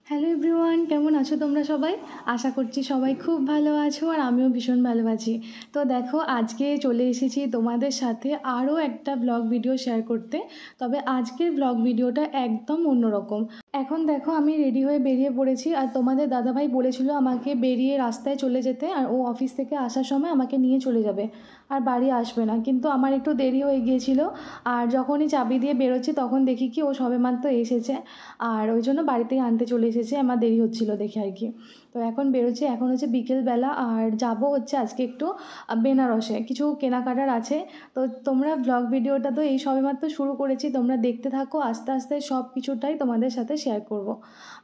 Hello everyone, কেমন আছো তোমরা সবাই? আশা করছি সবাই খুব ভালো আছো আর আমিও ভীষণ ভালো আছি। তো দেখো, আজকে চলে এসেছি তোমাদের সাথে আরও একটা ব্লগ ভিডিও শেয়ার করতে। তবে আজকের ব্লগ ভিডিওটা একদম অন্যরকম। এখন দেখো, আমি রেডি হয়ে বেরিয়ে পড়েছি। আর তোমাদের দাদাভাই বলেছিল আমাকে বেরিয়ে রাস্তায় চলে যেতে, আর ও অফিস থেকে আসার সময় আমাকে নিয়ে চলে যাবে, আর বাড়ি আসবে না। কিন্তু আমার একটু দেরি হয়ে গিয়েছিল, আর যখনই চাবি দিয়ে বেরোচ্ছি তখন দেখি কি ও সবেমাত্র এসেছে, আর ওই জন্য বাড়িতেই আনতে চলে এসেছে। আমার দেরি হচ্ছিল দেখে আর কি। তো এখন বেরোচ্ছি, এখন হচ্ছে বিকেলবেলা, আর যাব হচ্ছে আজকে একটু বেনারসে, কিছু কেনাকাটার আছে। তো তোমরা ব্লগ ভিডিওটা তো এই সবেমাত্র শুরু করেছি, তোমরা দেখতে থাকো, আস্তে আস্তে সব কিছুটাই তোমাদের সাথে শেয়ার করব।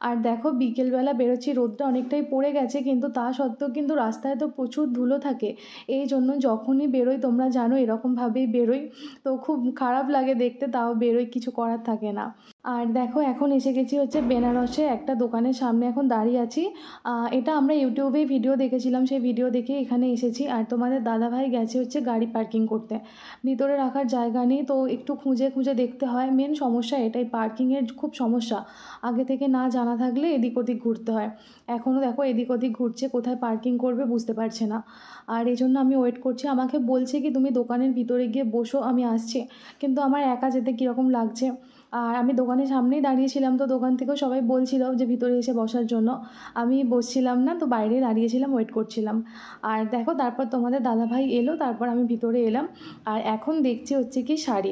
আর দেখো, বিকেলবেলা বেরোচ্ছি, রোদটা অনেকটাই পড়ে গেছে, কিন্তু তা সত্ত্বেও কিন্তু রাস্তায় তো প্রচুর ধুলো থাকে। এই জন্য যখনই বেরোই, তোমরা জানো এরকমভাবেই বেরোই, তো খুব খারাপ লাগে দেখতে, তাও বেরোই, কিছু করার থাকে না। আর দেখো, এখন এসে গেছি হচ্ছে বেনারসে একটা দোকানের সামনে, এখন দাঁড়িয়ে আছি। এটা আমরা ইউটিউবেই ভিডিও দেখেছিলাম, সেই ভিডিও দেখে এখানে এসেছি। আর তোমাদের দাদাভাই গেছে হচ্ছে গাড়ি পার্কিং করতে, ভিতরে রাখার জায়গা নেই, তো একটু খুঁজে খুঁজে দেখতে হয়। মেন সমস্যা এটাই, পার্কিংয়ের খুব সমস্যা। আগে থেকে না জানা থাকলে এদিক ওদিক ঘুরতে হয়। এখনও দেখো এদিক ওদিক ঘুরছে, কোথায় পার্কিং করবে বুঝতে পারছে না। আর এই জন্য আমি ওয়েট করছি। আমাকে বলছে কি তুমি দোকানের ভিতরে গিয়ে বসো, আমি আসছি। কিন্তু আমার একা যেতে কীরকম লাগছে। আর আমি দোকানের সামনেই দাঁড়িয়েছিলাম, তো দোকান থেকেও সবাই বলছিল যে ভিতরে এসে বসার জন্য। আমি বসছিলাম না, তো বাইরেই দাঁড়িয়েছিলাম, ওয়েট করছিলাম। আর দেখো, তারপর তোমাদের দাদাভাই এলো, তারপর আমি ভিতরে এলাম। আর এখন দেখছি হচ্ছে কি শাড়ি।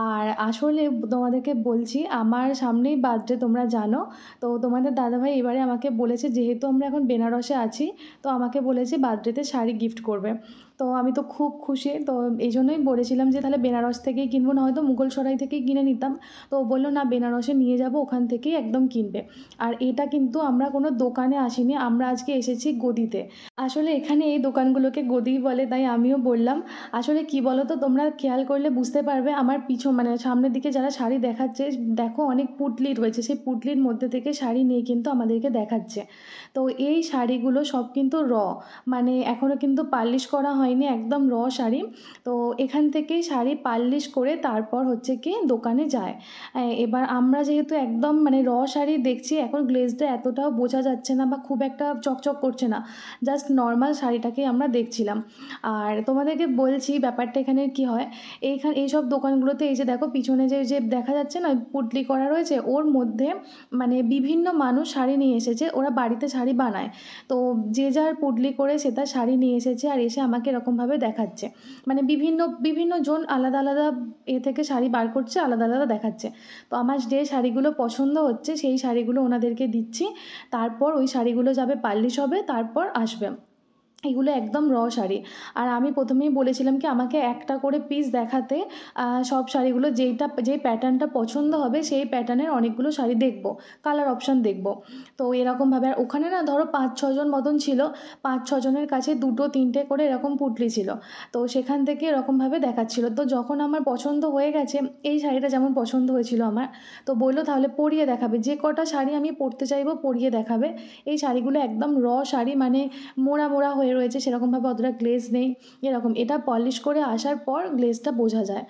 আর আসলে তোমাদেরকে বলছি, আমার সামনেই বার্থডে, তোমরা জানো। তো তোমাদের দাদাভাই এবারে আমাকে বলেছে, যেহেতু আমরা এখন বেনারসে আছি, তো আমাকে বলেছে বার্থডেতে শাড়ি গিফট করবে। তো আমি তো খুব খুশি, তো এই জন্যই বলেছিলাম যে তাহলে বেনারস থেকেই কিনবো, না হয়তো মুঘলসরাই থেকেই কিনে নিতাম। তো ও বললো না, বেনারসে নিয়ে যাব, ওখান থেকেই একদম কিনবে। আর এটা কিন্তু আমরা কোনো দোকানে আসিনি, আমরা আজকে এসেছি গদিতে। আসলে এখানে এই দোকানগুলোকে গদি বলে, তাই আমিও বললাম। আসলে কি বলো তো, তোমরা খেয়াল করলে বুঝতে পারবে, আমার মানে সামনের দিকে যারা শাড়ি দেখাচ্ছে, দেখো অনেক পুটলি রয়েছে, সেই পুটলির মধ্যে থেকে শাড়ি নিয়ে কিন্তু আমাদেরকে দেখাচ্ছে। তো এই শাড়িগুলো সব কিন্তু মানে এখনও কিন্তু পালিশ করা হয়নি, একদম শাড়ি। তো এখান থেকেই শাড়ি পালিশ করে তারপর হচ্ছে কি দোকানে যায়। এবার আমরা যেহেতু একদম মানে শাড়ি দেখছি, এখন গ্লেজটা এতটাও বোঝা যাচ্ছে না, বা খুব একটা চকচক করছে না, জাস্ট নর্মাল শাড়িটাকেই আমরা দেখছিলাম। আর তোমাদেরকে বলছি ব্যাপারটা এখানে কি হয়। এইসব দোকানগুলোতে এই যে দেখো পিছনে যে যে দেখা যাচ্ছে না, পুটলি করা রয়েছে, ওর মধ্যে মানে বিভিন্ন মানুষ শাড়ি নিয়ে এসেছে, ওরা বাড়িতে শাড়ি বানায়। তো যে যার পুটলি করে সে তার শাড়ি নিয়ে এসেছে, আর এসে আমাকে এরকমভাবে দেখাচ্ছে। মানে বিভিন্ন বিভিন্ন জন আলাদা আলাদা থেকে শাড়ি বার করছে, আলাদা আলাদা দেখাচ্ছে। তো আমার যে শাড়িগুলো পছন্দ হচ্ছে সেই শাড়িগুলো ওনাদেরকে দিচ্ছি। তারপর ওই শাড়িগুলো যাবে পালিশ হবে, তারপর আসবে। এগুলো একদম শাড়ি। আর আমি প্রথমেই বলেছিলাম কি আমাকে একটা করে পিস দেখাতে, সব শাড়িগুলো যেই প্যাটার্নটা পছন্দ হবে সেই প্যাটার্নের অনেকগুলো শাড়ি দেখব, কালার অপশান দেখব। তো এরকমভাবে, আর ওখানে না ধরো 5-6 জন মতন ছিল, 5-6 জনের কাছে 2-3টে করে এরকম পুটলি ছিল। তো সেখান থেকে এরকমভাবে দেখাচ্ছিল। তো যখন আমার পছন্দ হয়ে গেছে, এই শাড়িটা যেমন পছন্দ হয়েছিল আমার, তো বললো তাহলে পরিয়ে দেখাবে, যে কটা শাড়ি আমি পরতে চাইবো পরিয়ে দেখাবে। এই শাড়িগুলো একদম শাড়ি, মানে মোড়া মোড়া হয়ে রয়েছে, সেরকমভাবে অতটা গ্লেজ নেই। এরকম এটা পলিশ করে আসার পর গ্লেজটা বোঝা যায়।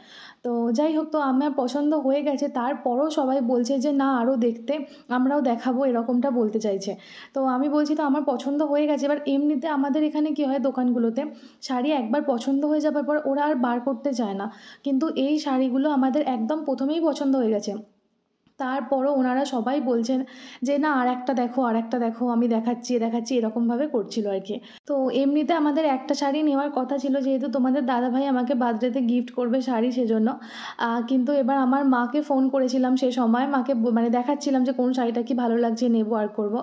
তো যাই হোক, তো আমার পছন্দ হয়ে গেছে, তারপরও সবাই বলছে যে না আরও দেখতে, আমরাও দেখাবো, এরকমটা বলতে চাইছে। তো আমি বলছি তো আমার পছন্দ হয়ে গেছে। এবার এমনিতে আমাদের এখানে কী হয়, দোকানগুলোতে শাড়ি একবার পছন্দ হয়ে যাবার পর ওরা আর বার করতে চায় না, কিন্তু এই শাড়িগুলো আমাদের একদম প্রথমেই পছন্দ হয়ে গেছে। তারপরও ওনারা সবাই বলছেন যে না আর একটা দেখো, আর একটা দেখো, আমি দেখাচ্ছি দেখাচ্ছি, এরকমভাবে করছিল আর কি। তো এমনিতে আমাদের একটা শাড়ি নেওয়ার কথা ছিল, যেহেতু তোমাদের দাদাভাই আমাকে বার্থডেতে গিফট করবে শাড়ি, সেজন্য। কিন্তু এবার আমার মাকে ফোন করেছিলাম, সে সময় মাকে মানে দেখাচ্ছিলাম যে কোন শাড়িটা কি ভালো লাগছে, নেবো আর করব।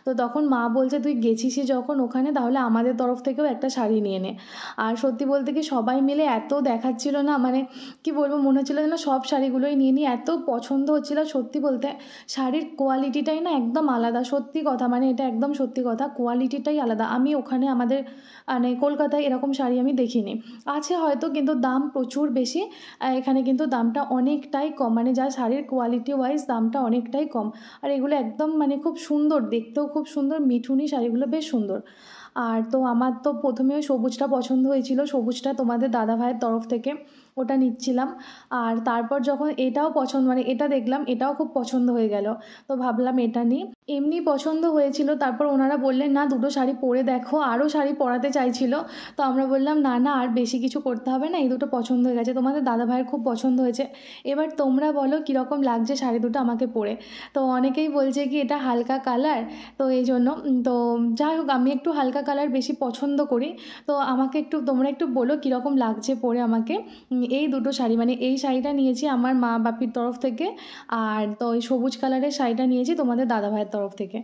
তো তখন মা বলছে তুই গেছিসই যখন ওখানে, তাহলে আমাদের তরফ থেকেও একটা শাড়ি নিয়ে নে। আর সত্যি বলতে কি সবাই মিলে এত দেখাচ্ছিল না, মানে কি বলবো, মনে হচ্ছিলো যেন সব শাড়িগুলোই নিয়ে নিই, এত পছন্দ হচ্ছিলো। সত্যি সত্যি বলতে শাড়ির কোয়ালিটিটাই না একদম আলাদা, সত্যি কথা, মানে এটা একদম সত্যি কথা, কোয়ালিটিটাই আলাদা। আমি ওখানে আমাদের মানে কলকাতায় এরকম শাড়ি আমি দেখিনি। আছে হয়তো, কিন্তু দাম প্রচুর বেশি। এখানে কিন্তু দামটা অনেকটাই কম, মানে যা শাড়ির কোয়ালিটি ওয়াইজ দামটা অনেকটাই কম। আর এগুলো একদম মানে খুব সুন্দর, দেখতেও খুব সুন্দর, মিঠুনি শাড়িগুলো বেশ সুন্দর। আর তো আমার তো প্রথমে ওই সবুজটা পছন্দ হয়েছিল, সবুজটা তোমাদের দাদাভাইয়ের তরফ থেকে ওটা নিচ্ছিলাম। আর তারপর যখন এটাও পছন্দ, মানে এটা দেখলাম, এটাও খুব পছন্দ হয়ে গেল, তো ভাবলাম এটা নিই। এমনি পছন্দ হয়েছিল, তারপর ওনারা বললেন না দুটো শাড়ি পরে দেখো, আরও শাড়ি পরাতে চাইছিল। তো আমরা বললাম না না, আর বেশি কিছু করতে হবে না, এই দুটো পছন্দ হয়ে গেছে, তোমাদের দাদাভাইয়ের খুব পছন্দ হয়েছে। এবার তোমরা বলো কীরকম লাগছে শাড়ি দুটো আমাকে পরে। তো অনেকেই বলছে কি এটা হালকা কালার, তো এই জন্য তো যাই হোক, আমি একটু হালকা কালার বেশি পছন্দ করি। তো আমাকে একটু তোমরা একটু বলো কীরকম লাগছে পরে আমাকে। এই দুটো শাড়ি, মানে এই শাড়িটা নিয়েছি আমার মা বাপির তরফ থেকে, আর তো ওই সবুজ কালারের শাড়িটা নিয়েছি তোমাদের দাদাভাইয়ের তরফ থেকে।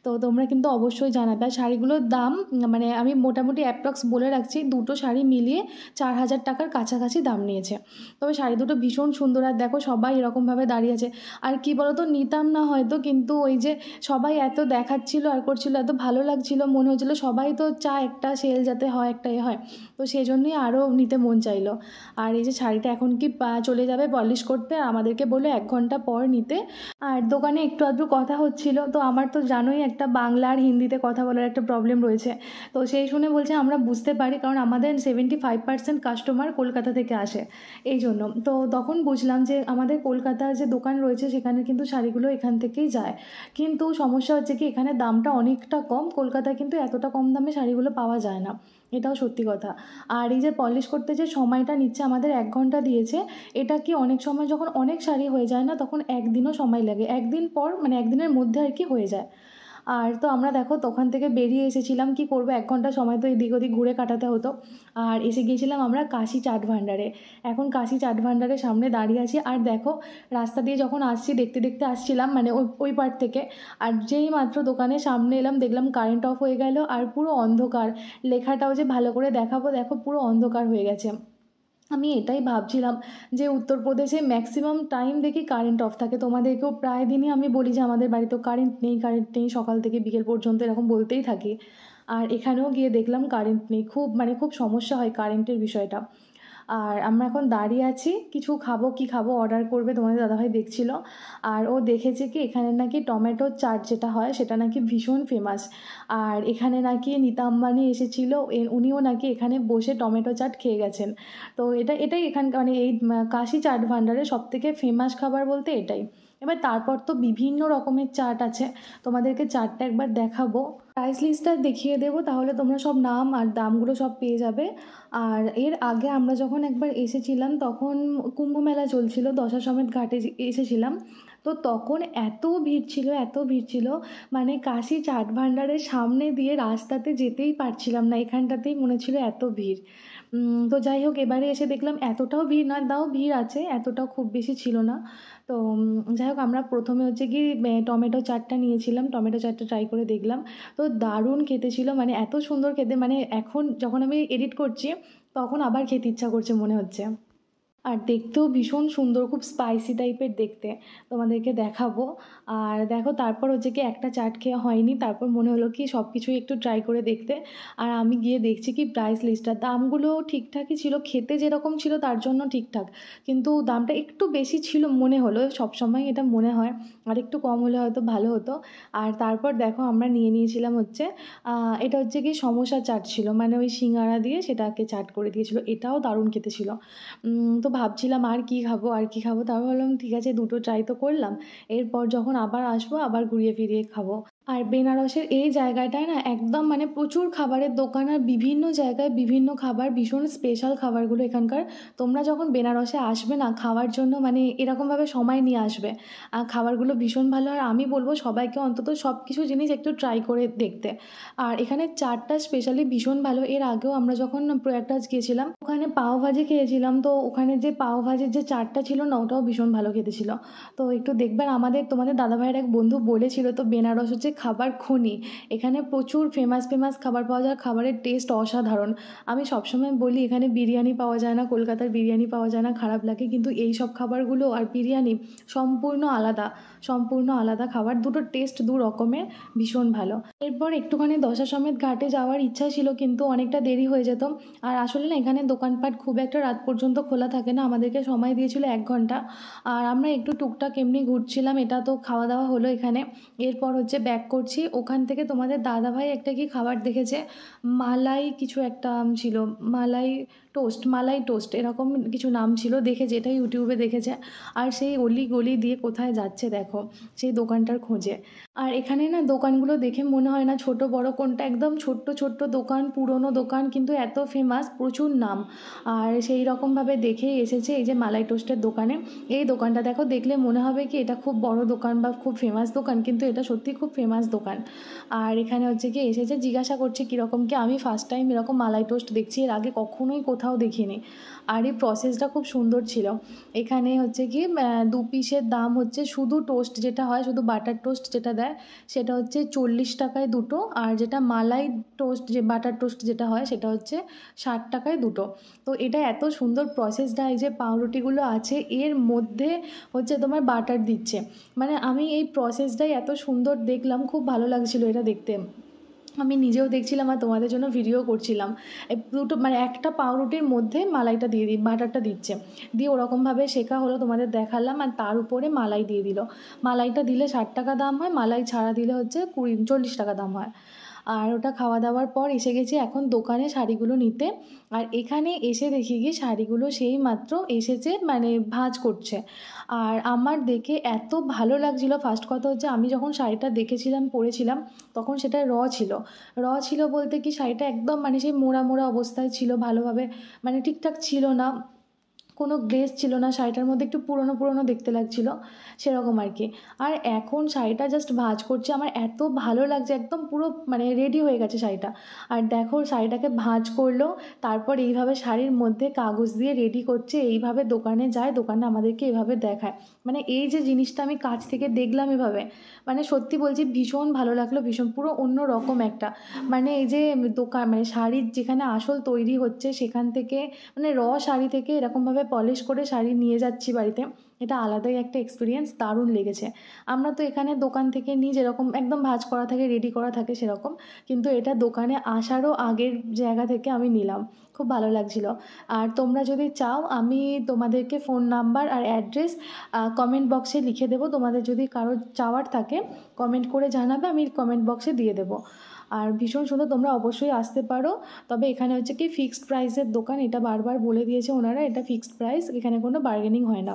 তো তোমরা কিন্তু অবশ্যই জানাবে। আর শাড়িগুলোর দাম মানে আমি মোটামুটি অ্যাপ্রক্স বলে রাখছি, দুটো শাড়ি মিলিয়ে 4,000 টাকার কাছাকাছি দাম নিয়েছে। তবে শাড়ি দুটো ভীষণ সুন্দর, আর দেখো সবাই এরকমভাবে দাঁড়িয়ে আছে। আর কী বলো তো, নিতাম না হয়তো, কিন্তু ওই যে সবাই এত দেখাচ্ছিল আর করছিল, এত ভালো লাগছিল, মনে হচ্ছিলো সবাই তো চায় একটা সেল যাতে হয়, একটা এ হয়, তো সেই জন্যই আরও নিতে মন চাইলো। আর এই যে শাড়িটা এখন কি চলে যাবে পলিশ করতে, আমাদেরকে বললো 1 ঘন্টা পর নিতে। আর দোকানে একটু আধটু কথা হচ্ছিল, তো আমার তো জানোই একটা বাংলা আর হিন্দিতে কথা বলার একটা প্রবলেম রয়েছে। তো সেই শুনে বলছে আমরা বুঝতে পারি, কারণ আমাদের 75% কাস্টমার কলকাতা থেকে আসে, এই জন্য। তো তখন বুঝলাম যে আমাদের কলকাতার যে দোকান রয়েছে সেখানে কিন্তু শাড়িগুলো এখান থেকেই যায়, কিন্তু সমস্যা হচ্ছে কি এখানে দামটা অনেকটা কম, কলকাতায় কিন্তু এতটা কম দামে শাড়িগুলো পাওয়া যায় না, এটাও সত্যি কথা। আর এই যে পলিশ করতে যে সময়টা নিচ্ছে, আমাদের 1 ঘন্টা দিয়েছে। এটা কি অনেক সময় যখন অনেক শাড়ি হয়ে যায় না, তখন 1 দিনও সময় লাগে, 1 দিন পর মানে 1 দিনের মধ্যে আর কি হয়ে যায়। আর তো আমরা দেখো দোকান থেকে বেরিয়ে এসেছিলাম, কি করব, 1 ঘন্টা সময় তো এদিক ওদিক ঘুরে কাটাতে হতো। আর এসে গিয়েছিলাম আমরা কাশি চাট ভান্ডারে। এখন কাশি চাট ভান্ডারের সামনে দাঁড়িয়ে আছি, আর দেখো রাস্তা দিয়ে যখন আসছি, দেখতে দেখতে আসছিলাম, মানে ওই পার থেকে, আর যেই মাত্র দোকানের সামনে এলাম দেখলাম কারেন্ট অফ হয়ে গেল, আর পুরো অন্ধকার। লেখাটাও যে ভালো করে দেখাবো, দেখো পুরো অন্ধকার হয়ে গেছে। আমি এটাই ভাবছিলাম যে উত্তরপ্রদেশে ম্যাক্সিমাম টাইম দেখি কারেন্ট অফ থাকে, তোমাদেরকেও প্রায় দিনই আমি বলি যে আমাদের বাড়িতেও কারেন্ট নেই, কারেন্ট নেই, সকাল থেকে বিকেল পর্যন্ত এরকম বলতেই থাকি। আর এখানেও গিয়ে দেখলাম কারেন্ট নেই, খুব মানে খুব সমস্যা হয় কারেন্টের বিষয়টা। আর আমরা এখন দাঁড়িয়ে আছি, কিছু খাবো, কি খাবো অর্ডার করবে তোমাদের দাদাভাই দেখছিল। আর ও দেখেছে কি এখানে নাকি টমেটো চাট যেটা হয় সেটা নাকি ভীষণ ফেমাস। আর এখানে নাকি নীতা আম্বানি এসেছিলো, উনিও নাকি এখানে বসে টমেটো চাট খেয়ে গেছেন। তো এটাই এখানকার মানে এই কাশি চাট ভান্ডারের সবথেকে ফেমাস খাবার বলতে এটাই। এবার তারপর তো বিভিন্ন রকমের চাট আছে, তোমাদেরকে চাটটা একবার দেখাবো, প্রাইস লিস্টটা দেখিয়ে দেবো, তাহলে তোমরা সব নাম আর দামগুলো সব পেয়ে যাবে। আর এর আগে আমরা যখন একবার এসেছিলাম তখন কুম্ভ মেলা চলছিল, দশাশ্বমেধ ঘাটে এসেছিলাম। তো তখন এত ভিড় ছিল, এত ভিড় ছিল, মানে কাশি চাট ভান্ডারের সামনে দিয়ে রাস্তাতে যেতেই পারছিলাম না, এখানটাতেই মনে ছিল এত ভিড়। তো যাই হোক, এবারে এসে দেখলাম এতটাও ভিড় নয়, তাও ভিড় আছে, এতটাও খুব বেশি ছিল না। তো যাই হোক, আমরা প্রথমে হচ্ছে কি টমেটো চাটটা নিয়েছিলাম, টমেটো চাটটা ট্রাই করে দেখলাম, তো দারুণ খেতে ছিল, মানে এত সুন্দর খেতে, মানে এখন যখন আমি এডিট করছি তখন আবার খেতে ইচ্ছা করছে মনে হচ্ছে। আর দেখতেও ভীষণ সুন্দর, খুব স্পাইসি টাইপের দেখতে, তোমাদেরকে দেখাবো। আর দেখো তারপর হচ্ছে কি একটা চাট খেয়ে হয়নি, তারপর মনে হলো কি সব কিছুই একটু ট্রাই করে দেখতে। আর আমি গিয়ে দেখছি কি প্রাইস লিস্টটা, দামগুলো ঠিকঠাকই ছিল, খেতে যেরকম ছিল তার জন্য ঠিকঠাক, কিন্তু দামটা একটু বেশি ছিল মনে হলো, সবসময় এটা মনে হয়, আর একটু কম হলে হয়তো ভালো হতো। আর তারপর দেখো আমরা নিয়ে নিয়েছিলাম হচ্ছে এটা হচ্ছে কি সমোসা চাট ছিল, মানে ওই সিঙ্গারা দিয়ে সেটাকে চাট করে দিয়েছিল, এটাও দারুণ খেতে ছিল। তো ভাবছিলাম আর কি খাবো, আর কি খাবো, তারপর ভাবলাম ঠিক আছে দুটো ট্রাই তো করলাম, এরপর যখন আবার আসবো আবার ঘুরিয়ে ফিরিয়ে খাবো। আর বেনারসের এই জায়গাটায় না একদম মানে প্রচুর খাবারের দোকান, আর বিভিন্ন জায়গায় বিভিন্ন খাবার, ভীষণ স্পেশাল খাবারগুলো এখানকার। তোমরা যখন বেনারসে আসবে না খাওয়ার জন্য, মানে এরকমভাবে সময় নিয়ে আসবে, আর খাবারগুলো ভীষণ ভালো। আর আমি বলবো সবাইকে অন্তত সব কিছু জিনিস একটু ট্রাই করে দেখতে। আর এখানে চাটটা স্পেশালি ভীষণ ভালো, এর আগেও আমরা যখন প্রয়াগরাজ গিয়েছিলাম ওখানে পাওভাজি খেয়েছিলাম, তো ওখানে যে পাওভাজির যে চাটটা ছিল না ওটাও ভীষণ ভালো খেতে ছিল। তো একটু দেখবেন, তোমাদের দাদাভাইয়ের এক বন্ধু বলেছিল তো বেনারস হচ্ছে খাবার খনি, এখানে প্রচুর ফেমাস ফেমাস খাবার পাওয়া যায়, খাবারের টেস্ট অসাধারণ। আমি সবসময় বলি এখানে বিরিয়ানি পাওয়া যায় না, কলকাতার বিরিয়ানি পাওয়া যায় না, খারাপ লাগে, কিন্তু এই সব খাবারগুলো আর বিরিয়ানি সম্পূর্ণ আলাদা, সম্পূর্ণ আলাদা খাবার, দুটো টেস্ট দু রকমের, ভীষণ ভালো। এরপর একটুখানি দশাশ্বমেধ ঘাটে যাওয়ার ইচ্ছা ছিল, কিন্তু অনেকটা দেরি হয়ে যেত। আর আসলে না এখানে দোকানপাট খুব একটা রাত পর্যন্ত খোলা থাকে না, আমাদেরকে সময় দিয়েছিল 1 ঘন্টা। আর আমরা একটু টুকটাক এমনি ঘুরছিলাম, এটা তো খাওয়া দাওয়া হলো এখানে। এরপর হচ্ছে ব্যাক করছি, ওখান থেকে তোমাদের দাদাভাই একটা কি খাবার দেখেছে, মালাই কিছু একটা ছিল, মালাই টোস্ট এরকম কিছু নাম ছিল, দেখেছে, এটা ইউটিউবে দেখেছে। আর সেই অলি গলি দিয়ে কোথায় যাচ্ছে দেখো সেই দোকানটার খোঁজে। আর এখানে না দোকানগুলো দেখে মনে হয় না ছোট বড় কোনটা, একদম ছোট্ট ছোট্ট দোকান, পুরনো দোকান, কিন্তু এত ফেমাস, প্রচুর নাম। আর সেই রকমভাবে দেখেই এসেছে এই যে মালাই টোস্টের দোকানে। এই দোকানটা দেখো, দেখলে মনে হবে কি এটা খুব বড় দোকান বা খুব ফেমাস দোকান, কিন্তু এটা সত্যি খুব ফেমাস দোকান। আর এখানে হচ্ছে কি এসেছে, জিজ্ঞাসা করছে কীরকম কি, আমি ফার্স্ট টাইম এরকম মালাই টোস্ট দেখছি, এর আগে কখনোই কোথাও দেখিনি। আর এই প্রসেসটা খুব সুন্দর ছিল। এখানে হচ্ছে কি 2 পিসের দাম হচ্ছে, শুধু টোস্ট যেটা হয়, শুধু বাটার টোস্ট যেটা দেয় সেটা হচ্ছে 40 টাকায় দুটো, আর যেটা মালাই টোস্ট যে বাটার টোস্ট যেটা হয় সেটা হচ্ছে 60 টাকায় দুটো। তো এটা এত সুন্দর প্রসেসটা, এই যে পাউরুটিগুলো আছে এর মধ্যে হচ্ছে তোমার বাটার দিচ্ছে, মানে আমি এই প্রসেসটাই এত সুন্দর দেখলাম, খুব ভালো লাগছিল এটা দেখতে। আমি নিজেও দেখছিলাম আর তোমাদের জন্য ভিডিও করছিলাম। এই দুটো মানে একটা পাউরুটির মধ্যে মালাইটা দিয়ে বাটারটা দিচ্ছে, দিয়ে ওরকমভাবে শেখা হলো, তোমাদের দেখালাম। আর তার উপরে মালাই দিয়ে দিল। মালাইটা দিলে 60 টাকা দাম হয়, মালাই ছাড়া দিলে হচ্ছে 40 টাকা দাম হয়। আর ওটা খাওয়া দাওয়ার পর এসে গেছি এখন দোকানে শাড়িগুলো নিতে। আর এখানে এসে দেখি কি শাড়িগুলো সেই মাত্র এসেছে, মানে ভাঁজ করছে। আর আমার দেখে এত ভালো লাগছিলো, ফার্স্ট কথা হচ্ছে আমি যখন শাড়িটা দেখেছিলাম পরেছিলাম তখন সেটা র ছিল বলতে কি শাড়িটা একদম মানে সেই মোড়া মোড়া অবস্থায় ছিল, ভালোভাবে মানে ঠিকঠাক ছিল না, কোনো গ্লেজ ছিল না, শাড়িটার মধ্যে একটু পুরনো পুরনো দেখতে লাগছিল সেরকম আর কি। আর এখন শাড়িটা জাস্ট ভাঁজ করছে, আমার এত ভালো লাগছে, একদম পুরো মানে রেডি হয়ে গেছে শাড়িটা। আর দেখো শাড়িটাকে ভাঁজ করলো, তারপর এইভাবে শাড়ির মধ্যে কাগজ দিয়ে রেডি করছে, এইভাবে দোকানে যায়, দোকানে আমাদেরকে এভাবে দেখায়। মানে এই যে জিনিসটা আমি কাছ থেকে দেখলাম এভাবে, মানে সত্যি বলছি ভীষণ ভালো লাগলো, ভীষণ পুরো অন্য রকম একটা, মানে এই যে দোকান মানে শাড়ির যেখানে আসল তৈরি হচ্ছে সেখান থেকে, মানে শাড়ি থেকে এরকমভাবে পলিশ করে শাড়ি নিয়ে যাচ্ছি বাড়িতে, এটা আলাদাই একটা এক্সপিরিয়েন্স, দারুণ লেগেছে। আমরা তো এখানে দোকান থেকে নিই যেরকম একদম ভাঁজ করা থাকে, রেডি করা থাকে সেরকম, কিন্তু এটা দোকানে আসারও আগের জায়গা থেকে আমি নিলাম, খুব ভালো লাগছিল। আর তোমরা যদি চাও আমি তোমাদেরকে ফোন নাম্বার আর অ্যাড্রেস কমেন্ট বক্সে লিখে দেবো, তোমাদের যদি কারো চাওয়ার থাকে কমেন্ট করে জানাবে, আমি কমেন্ট বক্সে দিয়ে দেবো। আর ভীষণ সুন্দর, তোমরা অবশ্যই আসতে পারো। তবে এখানে হচ্ছে কি ফিক্সড প্রাইসের দোকান, এটা বারবার বলে দিয়েছে ওনারা, এটা ফিক্সড প্রাইস, এখানে কোনো বার্গেনিং হয় না।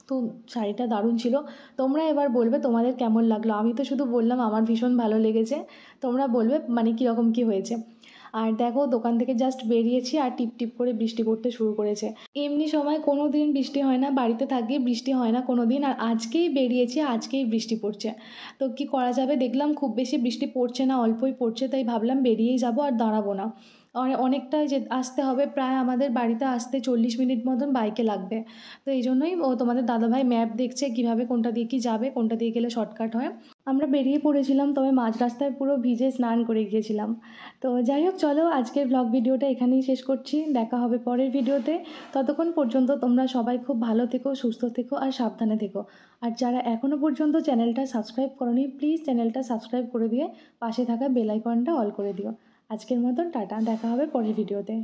তো শাড়িটা দারুণ ছিল। তোমরা এবার বলবে তোমাদের কেমন লাগলো, আমি তো শুধু বললাম আমার ভীষণ ভালো লেগেছে, তোমরা বলবে মানে কীরকম কী হয়েছে। আর দেখো দোকান থেকে জাস্ট বেরিয়েছি আর টিপ টিপ করে বৃষ্টি পড়তে শুরু করেছে। এমনি সময় কোনো দিন বৃষ্টি হয় না, বাড়িতে থাকি বৃষ্টি হয় না কোনো দিন, আর আজকেই বেরিয়েছি আজকেই বৃষ্টি পড়ছে। তো কি করা যাবে, দেখলাম খুব বেশি বৃষ্টি পড়ছে না, অল্পই পড়ছে, তাই ভাবলাম বেরিয়েই যাব আর দাঁড়াবো না। অনেকটাই যে আসতে হবে, প্রায় আমাদের বাড়িতে আসতে 40 মিনিট মতন বাইকে লাগবে। তো এই জন্যই তোমাদের দাদাভাই ম্যাপ দেখছে কীভাবে কোনটা দিয়ে কি যাবে, কোনটা দিয়ে গেলে শর্টকাট হয়। আমরা বেরিয়ে পড়েছিলাম, তবে মাঝ রাস্তায় পুরো ভিজে স্নান করে গিয়েছিলাম। তো যাই হোক, চলো আজকের ব্লগ ভিডিওটা এখানেই শেষ করছি, দেখা হবে পরের ভিডিওতে। ততক্ষণ পর্যন্ত তোমরা সবাই খুব ভালো থেকো, সুস্থ থেকো আর সাবধানে থেকো। আর যারা এখনও পর্যন্ত চ্যানেলটা সাবস্ক্রাইব করোনি প্লিজ চ্যানেলটা সাবস্ক্রাইব করে দিয়ে পাশে থাকা বেল আইকনটা অল করে দিও। আজকের মতন টাটা, দেখা হবে পরের ভিডিওতে।